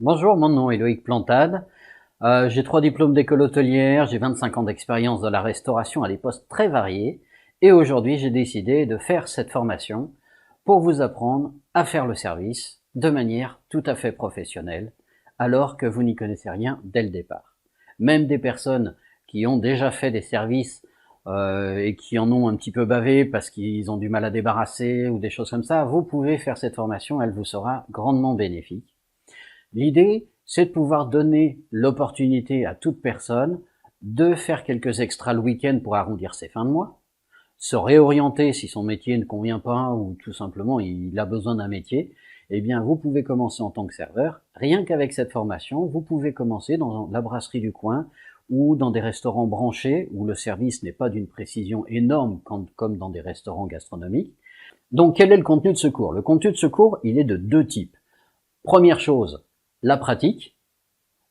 Bonjour, mon nom est Loïc Plantade. J'ai 3 diplômes d'école hôtelière, j'ai 25 ans d'expérience dans la restauration à des postes très variés. Et aujourd'hui, j'ai décidé de faire cette formation pour vous apprendre à faire le service de manière tout à fait professionnelle, alors que vous n'y connaissez rien dès le départ. Même des personnes qui ont déjà fait des services et qui en ont un petit peu bavé parce qu'ils ont du mal à débarrasser ou des choses comme ça, vous pouvez faire cette formation, elle vous sera grandement bénéfique. L'idée, c'est de pouvoir donner l'opportunité à toute personne de faire quelques extras le week-end pour arrondir ses fins de mois, se réorienter si son métier ne convient pas ou tout simplement il a besoin d'un métier. Eh bien, vous pouvez commencer en tant que serveur. Rien qu'avec cette formation, vous pouvez commencer dans la brasserie du coin ou dans des restaurants branchés où le service n'est pas d'une précision énorme comme dans des restaurants gastronomiques. Donc, quel est le contenu de ce cours? Le contenu de ce cours, il est de 2 types. Première chose, la pratique,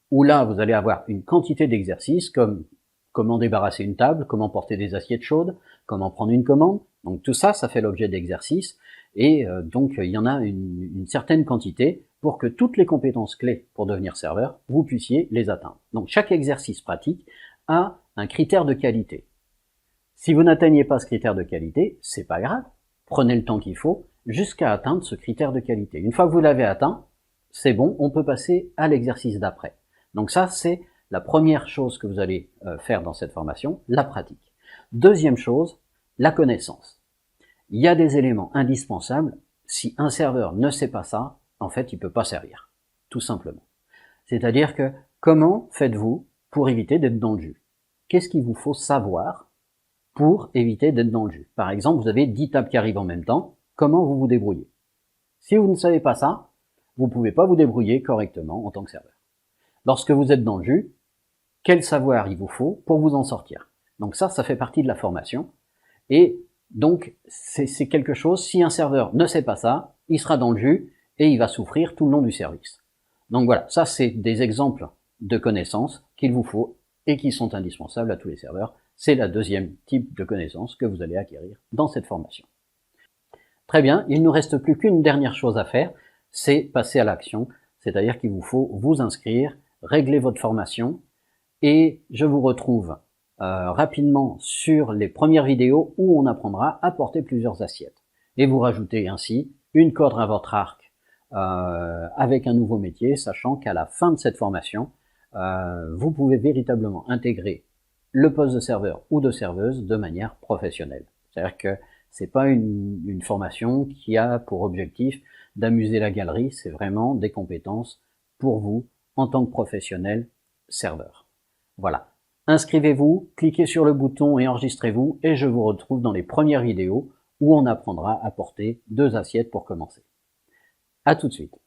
où là, vous allez avoir une quantité d'exercices comme comment débarrasser une table, comment porter des assiettes chaudes, comment prendre une commande. Donc tout ça, ça fait l'objet d'exercices. Et donc, il y en a une certaine quantité pour que toutes les compétences clés pour devenir serveur, vous puissiez les atteindre. Donc chaque exercice pratique a un critère de qualité. Si vous n'atteignez pas ce critère de qualité, c'est pas grave. Prenez le temps qu'il faut jusqu'à atteindre ce critère de qualité. Une fois que vous l'avez atteint, c'est bon, on peut passer à l'exercice d'après. Donc ça, c'est la première chose que vous allez faire dans cette formation, la pratique. Deuxième chose, la connaissance. Il y a des éléments indispensables. Si un serveur ne sait pas ça, en fait, il peut pas servir. Tout simplement. C'est-à-dire que comment faites-vous pour éviter d'être dans le jus? Qu'est-ce qu'il vous faut savoir pour éviter d'être dans le jus? Par exemple, vous avez 10 tables qui arrivent en même temps. Comment vous vous débrouillez? Si vous ne savez pas ça, vous ne pouvez pas vous débrouiller correctement en tant que serveur. Lorsque vous êtes dans le jus, quel savoir il vous faut pour vous en sortir? Donc ça fait partie de la formation. Et donc, c'est quelque chose, si un serveur ne sait pas ça, il sera dans le jus et il va souffrir tout le long du service. Donc voilà, ça c'est des exemples de connaissances qu'il vous faut et qui sont indispensables à tous les serveurs. C'est la deuxième type de connaissances que vous allez acquérir dans cette formation. Très bien, il ne nous reste plus qu'une dernière chose à faire, c'est passer à l'action, c'est-à-dire qu'il vous faut vous inscrire, régler votre formation, et je vous retrouve rapidement sur les premières vidéos où on apprendra à porter plusieurs assiettes. Et vous rajoutez ainsi une corde à votre arc avec un nouveau métier, sachant qu'à la fin de cette formation, vous pouvez véritablement intégrer le poste de serveur ou de serveuse de manière professionnelle. C'est-à-dire que c'est pas une formation qui a pour objectif d'amuser la galerie, c'est vraiment des compétences pour vous en tant que professionnel serveur. Voilà. Inscrivez-vous, cliquez sur le bouton et enregistrez-vous et je vous retrouve dans les premières vidéos où on apprendra à porter 2 assiettes pour commencer. À tout de suite.